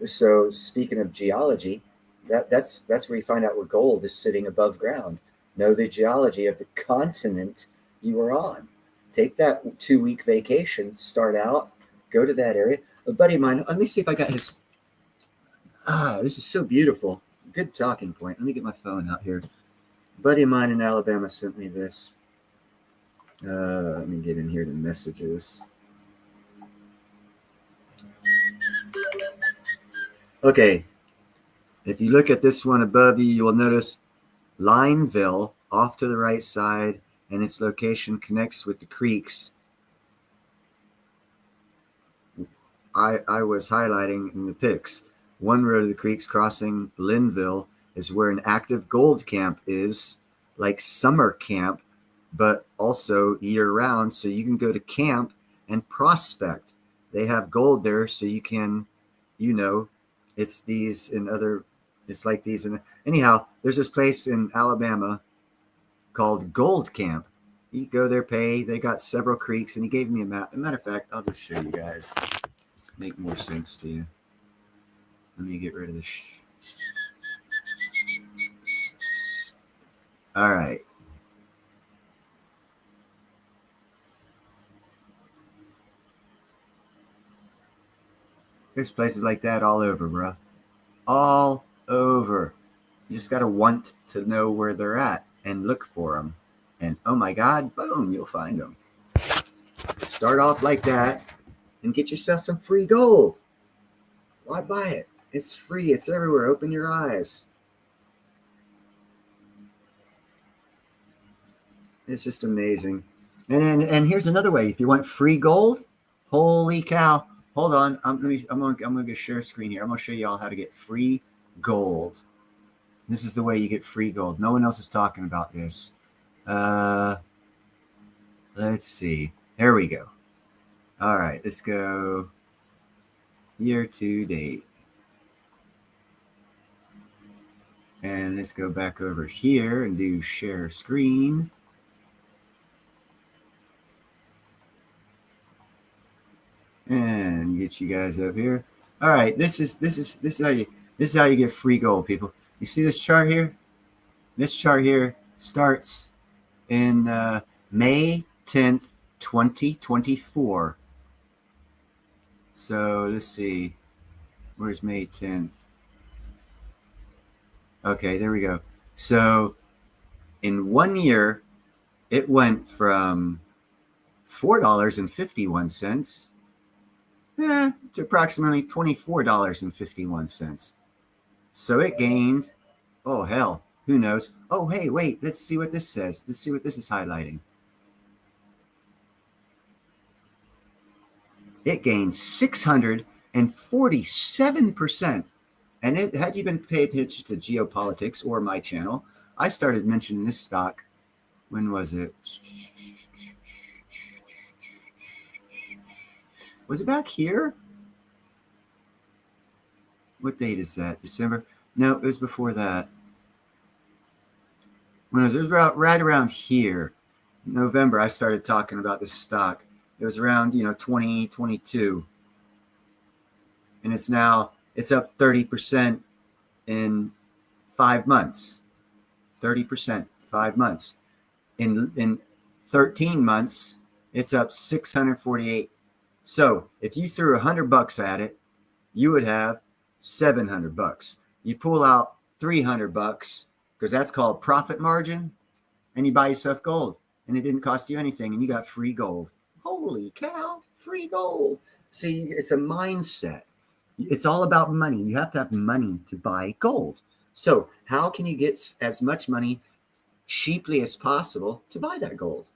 so speaking of geology, that's where you find out where gold is sitting above ground. Know the geology of the continent you are on. Take that 2-week vacation. Start out. Go to that area. A buddy of mine. Let me see if I got his. This is so beautiful. Good talking point. Let me get my phone out here. A buddy of mine in Alabama sent me this. Let me get in here to messages. Okay. If you look at this one above you, you will notice Lineville off to the right side, and its location connects with the creeks. I was highlighting in the pics. One road of the creeks crossing Lineville is where an active gold camp is, like summer camp, but also year round. So you can go to camp and prospect. They have gold there, so you can, you know, it's these in other, it's like these. And anyhow, there's this place in Alabama called Gold Camp. You go there, pay. They got several creeks, and he gave me a map. As a matter of fact, I'll just show you guys. Make more sense to you. Let me get rid of this. All right. There's places like that all over, bro. All over. You just got to want to know where they're at and look for them. And oh my God, boom, you'll find them. Start off like that and get yourself some free gold. Why buy it? It's free. It's everywhere. Open your eyes. It's just amazing. And here's another way. If you want free gold, holy cow. Hold on. I'm going to share screen here. I'm going to show you all how to get free gold. This is the way you get free gold. No one else is talking about this. Let's see. There we go. All right. Let's go year to date. And let's go back over here and do share screen. And get you guys up here. All right, this is how you get free gold, people. You see this chart here? This chart here starts in May 10th, 2024. So let's see. Where's May 10th? Okay, there we go. So in 1 year, it went from $4.51 to approximately $24.51. So it gained, oh hell, Who knows? Oh, hey, wait, let's see what this says. Let's see what this is highlighting. It gained 647%. And had you been paying attention to geopolitics or my channel, I started mentioning this stock. When was it? Was it back here? What date is that? December? No, it was before that. When it was right around here, November, I started talking about this stock. It was around 2022, and it's up 30% in 5 months. 30%, 5 months. In 13 months, it's up 648. So if you threw $100 at it, you would have $700. You pull out $300 because that's called profit margin, and you buy yourself gold, and it didn't cost you anything, and you got free gold. Holy cow, free gold. See, it's a mindset. It's all about money. You have to have money to buy gold. So how can you get as much money cheaply as possible to buy that gold?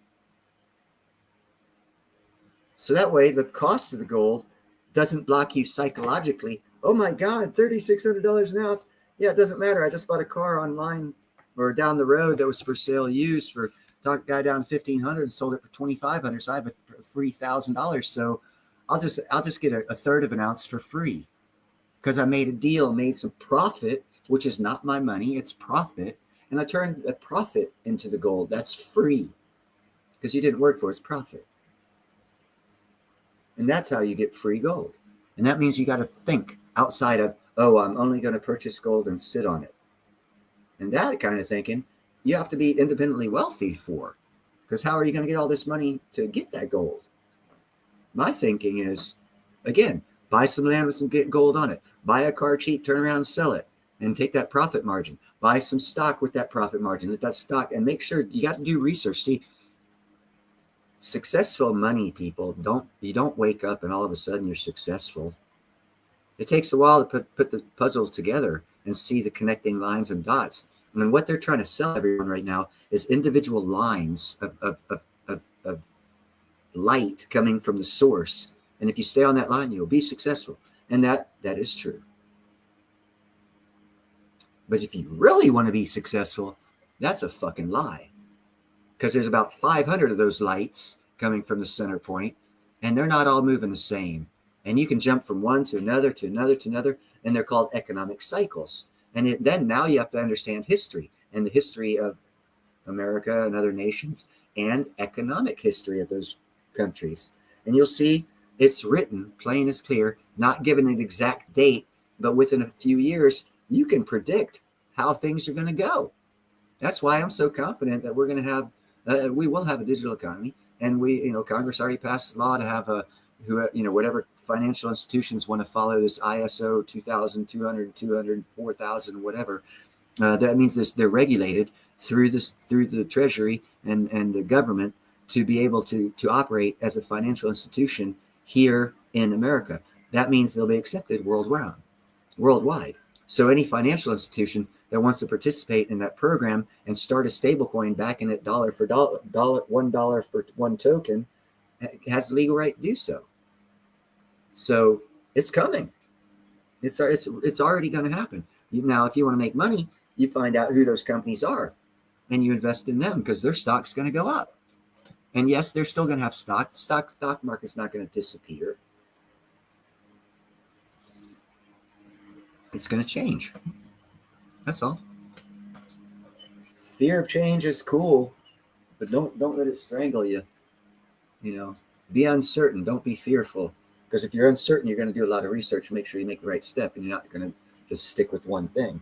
So that way the cost of the gold doesn't block you psychologically. Oh my God, $3,600 an ounce. Yeah, it doesn't matter. I just bought a car online or down the road that was for sale used for talk guy down $1,500 and sold it for $2,500. So I have a free $1,000. So I'll just get a third of an ounce for free because I made a deal, made some profit, which is not my money, it's profit. And I turned the profit into the gold. That's free because you didn't work for it, it's profit. And that's how you get free gold. And that means you got to think outside of, oh, I'm only going to purchase gold and sit on it. And that kind of thinking, you have to be independently wealthy for, because how are you going to get all this money to get that gold? My thinking is, again, buy some land with some gold on it. Buy a car cheap, turn around and sell it and take that profit margin. Buy some stock with that profit margin, let that stock, and make sure you got to do research. See, successful money people you don't wake up and all of a sudden you're successful. It takes a while to put the puzzles together and see the connecting lines and dots. And then what they're trying to sell everyone right now is individual lines of light coming from the source. And if you stay on that line, you'll be successful. And that is true. But if you really want to be successful, that's a fucking lie. Because there's about 500 of those lights coming from the center point, and they're not all moving the same. And you can jump from one to another, to another, to another, and they're called economic cycles. And then now you have to understand history and the history of America and other nations and economic history of those countries. And you'll see it's written plain as clear, not given an exact date, but within a few years, you can predict how things are going to go. That's why I'm so confident that we're going to have, we will have a digital economy. And Congress already passed a law to have whatever financial institutions want to follow this ISO 2200, 200, 4000, whatever. That means they're regulated through the Treasury and the government to be able to operate as a financial institution here in America. That means they'll be accepted worldwide. So any financial institution that wants to participate in that program and start a stablecoin backing it dollar for dollar, $1 for one token, has the legal right to do so. So it's coming. It's already going to happen. Now, if you want to make money, you find out who those companies are and you invest in them because their stock's going to go up. And yes, they're still going to have stock. Stock market's not going to disappear. It's going to change. That's all. Fear of change is cool, but don't let it strangle you. Be uncertain. Don't be fearful. Because if you're uncertain, you're going to do a lot of research and make sure you make the right step, and you're not going to just stick with one thing.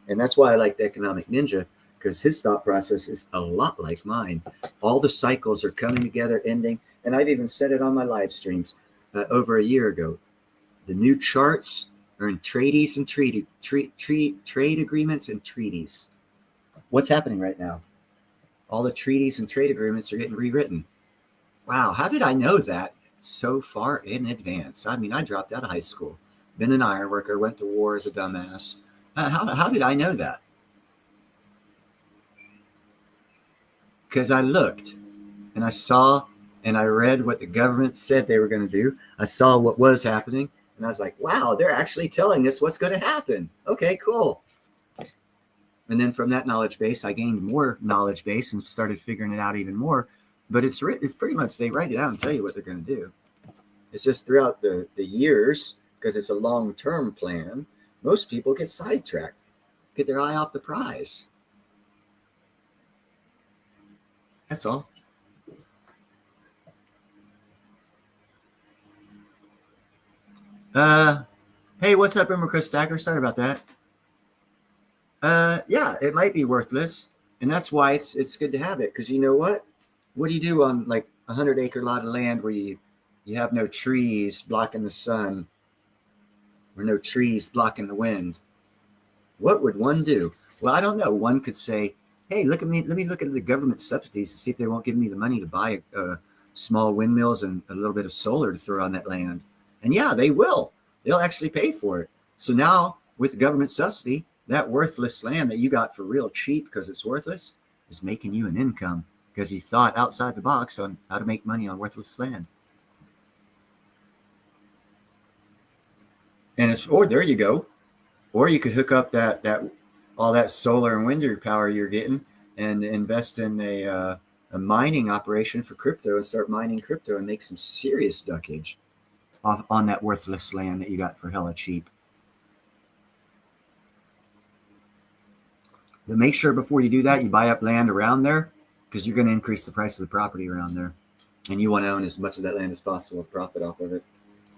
And that's why I like the Economic Ninja, because his thought process is a lot like mine. All the cycles are coming together, ending. And I've even said it on my live streams over a year ago. The new charts are in treaties and trade agreements and treaties. What's happening right now? All the treaties and trade agreements are getting rewritten. Wow, how did I know that so far in advance? I mean, I dropped out of high school, been an iron worker, went to war as a dumbass. How did I know that? because I looked and I saw and I read what the government said they were going to do. I saw what was happening, and I was like, wow, they're actually telling us what's going to happen. Okay, cool. And then from that knowledge base, I gained more knowledge base and started figuring it out even more. But it's pretty much, they write it out and tell you what they're going to do. It's just throughout the years, because it's a long-term plan, most people get sidetracked, get their eye off the prize. That's all. Hey, what's up, Emma Chris Stacker? Sorry about that. Yeah, it might be worthless, and that's why it's good to have it. Because you know what? What do you do on like 100-acre lot of land where you have no trees blocking the sun, or no trees blocking the wind? What would one do? Well, I don't know. One could say, hey, look at me. Let me look at the government subsidies to see if they won't give me the money to buy small windmills and a little bit of solar to throw on that land. And yeah, they will. They'll actually pay for it. So now with the government subsidy, that worthless land that you got for real cheap because it's worthless is making you an income because you thought outside the box on how to make money on worthless land. And there you go. Or you could hook up that all that solar and wind power you're getting and invest in a mining operation for crypto and start mining crypto and make some serious duckage on that worthless land that you got for hella cheap. But make sure before you do that, you buy up land around there because you're going to increase the price of the property around there. And you want to own as much of that land as possible, profit off of it.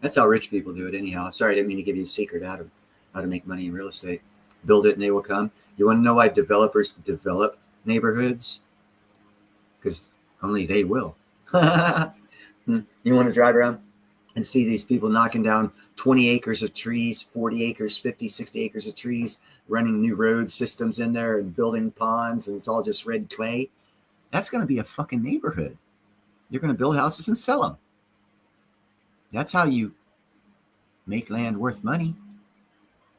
That's how rich people do it anyhow. Sorry, I didn't mean to give you a secret how to make money in real estate. Build it and they will come. You want to know why developers develop neighborhoods? Because only they will. You want to drive around and see these people knocking down 20 acres of trees, 40 acres, 50, 60 acres of trees, running new road systems in there and building ponds, and it's all just red clay. That's going to be a fucking neighborhood. You're going to build houses and sell them. That's how you make land worth money.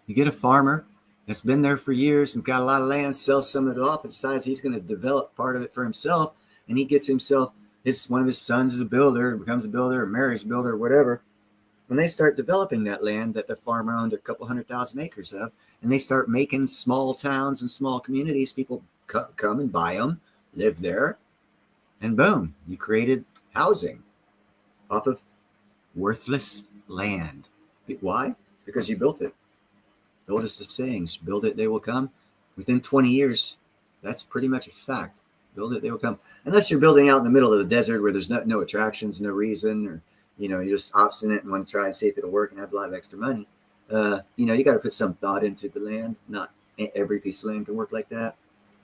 You get a farmer that's been there for years and got a lot of land, sells some of it off, and decides he's going to develop part of it for himself, and he gets himself, one of his sons is a builder, becomes a builder, or marries a builder, or whatever. When they start developing that land that the farmer owned a couple 100,000 acres of, and they start making small towns and small communities, people come and buy them, live there, and boom, you created housing off of worthless land. Why? Because you built it. The oldest of sayings, build it, they will come. Within 20 years, that's pretty much a fact. Build it, they will come. Unless you're building out in the middle of the desert where there's no attractions, no reason, or you're just obstinate and want to try and see if it'll work and have a lot of extra money. You got to put some thought into the land. Not every piece of land can work like that.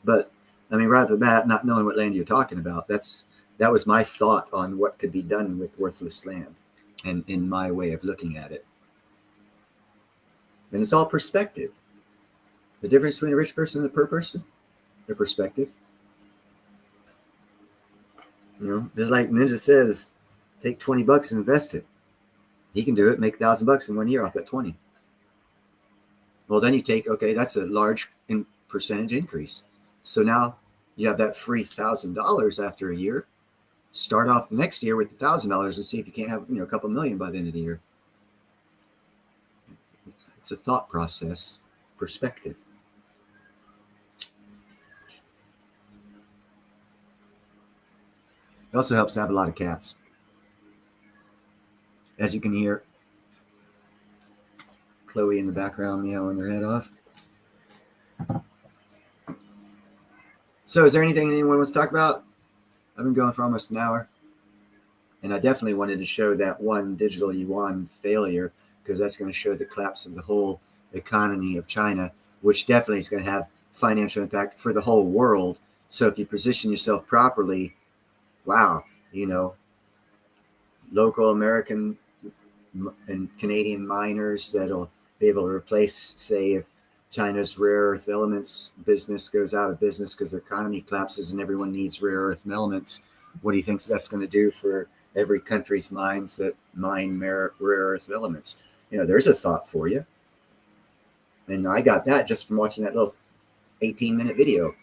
But I mean, right off the bat, not knowing what land you're talking about, that was my thought on what could be done with worthless land, and in my way of looking at it. And it's all perspective. The difference between a rich person and a poor person, their perspective. Just like Ninja says, take $20 and invest it. He can do it, make $1,000 in 1 year off that 20. Well, then you take, okay, that's a large percentage increase. So now you have that free $1,000 after a year. Start off the next year with $1,000 and see if you can't have a couple million by the end of the year. It's a thought process, perspective. It also helps to have a lot of cats. As you can hear, Chloe in the background meowing her head off. So is there anything anyone wants to talk about? I've been going for almost an hour. And I definitely wanted to show that one digital yuan failure, because that's going to show the collapse of the whole economy of China, which definitely is going to have financial impact for the whole world. So if you position yourself properly, wow, local American and Canadian miners that'll be able to replace, say, if China's rare earth elements business goes out of business because their economy collapses and everyone needs rare earth elements. What do you think that's going to do for every country's mines that mine rare earth elements? There's a thought for you. And I got that just from watching that little 18-minute video,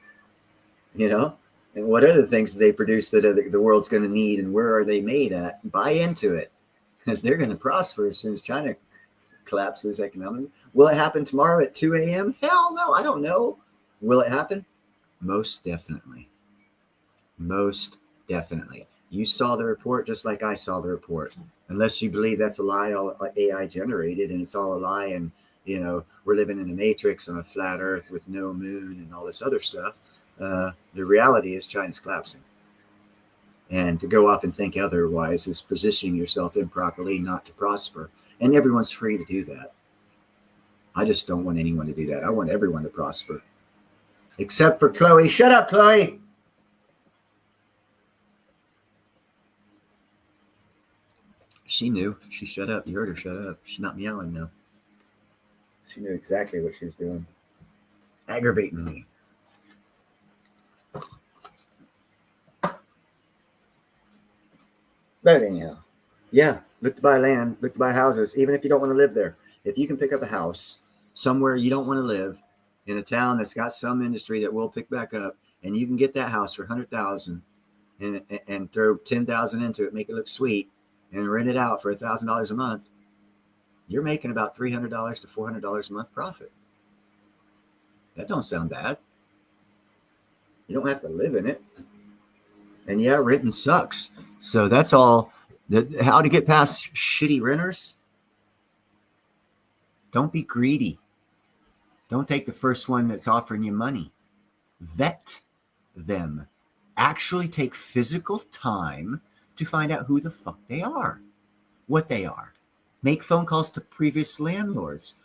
And what other things do they produce that the world's going to need, and where are they made at? Buy into it, because they're going to prosper as soon as China collapses economically. Will it happen tomorrow at 2 a.m.? Hell no, I don't know. Will it happen? Most definitely. Most definitely. You saw the report just like I saw the report. Unless you believe that's a lie, all AI generated, and it's all a lie, and we're living in a matrix on a flat earth with no moon and all this other stuff. The reality is China's collapsing. And to go off and think otherwise is positioning yourself improperly not to prosper. And everyone's free to do that. I just don't want anyone to do that. I want everyone to prosper. Except for Chloe. Shut up, Chloe! She knew. She shut up. You heard her shut up. She's not meowing now. She knew exactly what she was doing. Aggravating me. But anyhow, yeah, look to buy land, look to buy houses, even if you don't want to live there. If you can pick up a house somewhere you don't want to live, in a town that's got some industry that will pick back up, and you can get that house for $100,000 and throw $10,000 into it, make it look sweet, and rent it out for $1,000 a month, you're making about $300 to $400 a month profit. That don't sound bad. You don't have to live in it. And yeah, renting sucks. So that's all. How to get past shitty renters? Don't be greedy. Don't take the first one that's offering you money. Vet them. Actually take physical time to find out who the fuck they are, what they are. Make phone calls to previous landlords,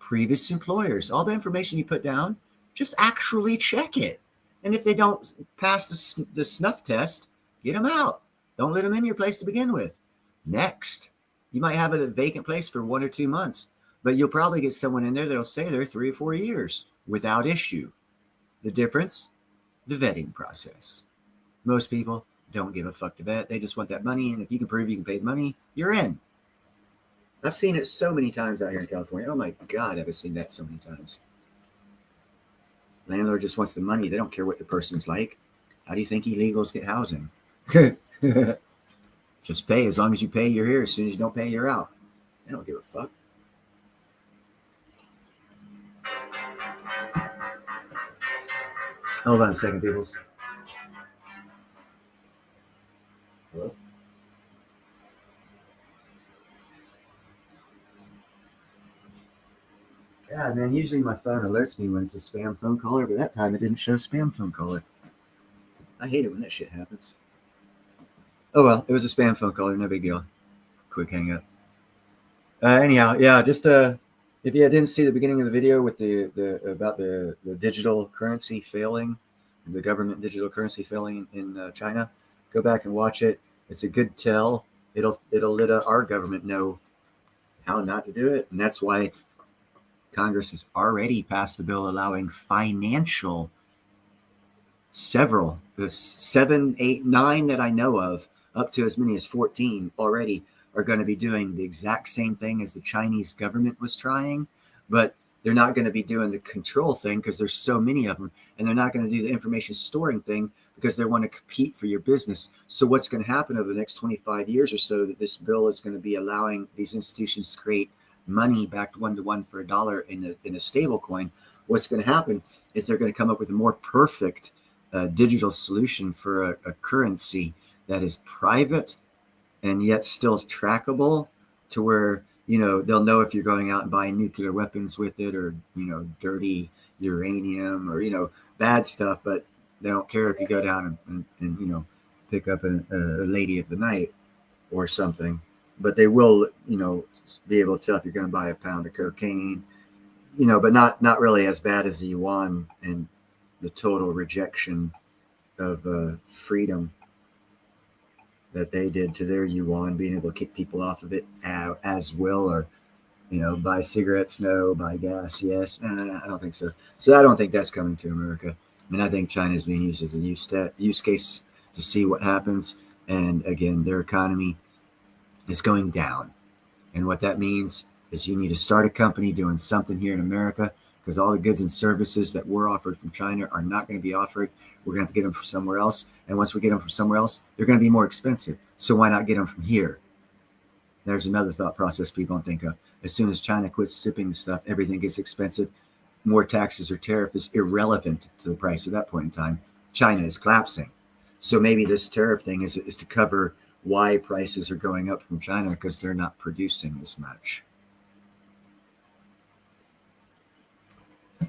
previous employers. All the information you put down, just actually check it. And if they don't pass the snuff test, get them out. Don't let them in your place to begin with. Next, you might have a vacant place for 1 or 2 months, but you'll probably get someone in there that'll stay there 3 or 4 years without issue. The difference? The vetting process. Most people don't give a fuck to vet. They just want that money, and if you can prove you can pay the money, you're in. I've seen it so many times out here in California. Oh my God, I've seen that so many times. Landlord just wants the money. They don't care what the person's like. How do you think illegals get housing? Just pay. As long as you pay, you're here. As soon as you don't pay, you're out. They don't give a fuck. Hold on a second, peoples. Hello? God, man, usually my phone alerts me when it's a spam phone caller, but that time it didn't show spam phone caller. I hate it when that shit happens. Oh well, it was a spam phone caller, no big deal. Quick hang up. Anyhow, yeah, just if you didn't see the beginning of the video with about the digital currency failing, the government digital currency failing in China, go back and watch it. It's a good tell. It'll let our government know how not to do it, and that's why Congress has already passed a bill allowing financial, the 7, 8, 9 that I know of, up to as many as 14 already, are going to be doing the exact same thing as the Chinese government was trying, but they're not going to be doing the control thing because there's so many of them, and they're not going to do the information storing thing because they want to compete for your business. So what's going to happen over the next 25 years or so, that this bill is going to be allowing these institutions to create money backed 1-to-1 for $1 in a stable coin. What's going to happen is they're going to come up with a more perfect digital solution for a currency that is private and yet still trackable, to where they'll know if you're going out and buying nuclear weapons with it, or dirty uranium, or bad stuff, but they don't care if you go down and pick up a lady of the night or something. But they will, be able to tell if you're going to buy a pound of cocaine, but not really as bad as the yuan and the total rejection of freedom that they did to their yuan, being able to kick people off of it as well, or buy cigarettes, no, buy gas, yes. I don't think so. So I don't think that's coming to America. I mean, I think China is being used as a use case to see what happens. And again, their economy is going down. And what that means is you need to start a company doing something here in America because all the goods and services that were offered from China are not going to be offered. We're going to have to get them from somewhere else. And once we get them from somewhere else, they're going to be more expensive. So why not get them from here? There's another thought process people don't think of. As soon as China quits shipping the stuff, everything gets expensive. More taxes or tariff is irrelevant to the price at that point in time. China is collapsing. So maybe this tariff thing is to cover why prices are going up from China, because they're not producing as much.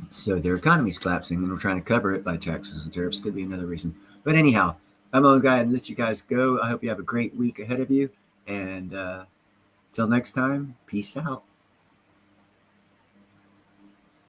So their economy's collapsing, and we're trying to cover it by taxes and tariffs. Could be another reason. But anyhow, I'm going to go ahead and let you guys go. I hope you have a great week ahead of you. And till next time, peace out.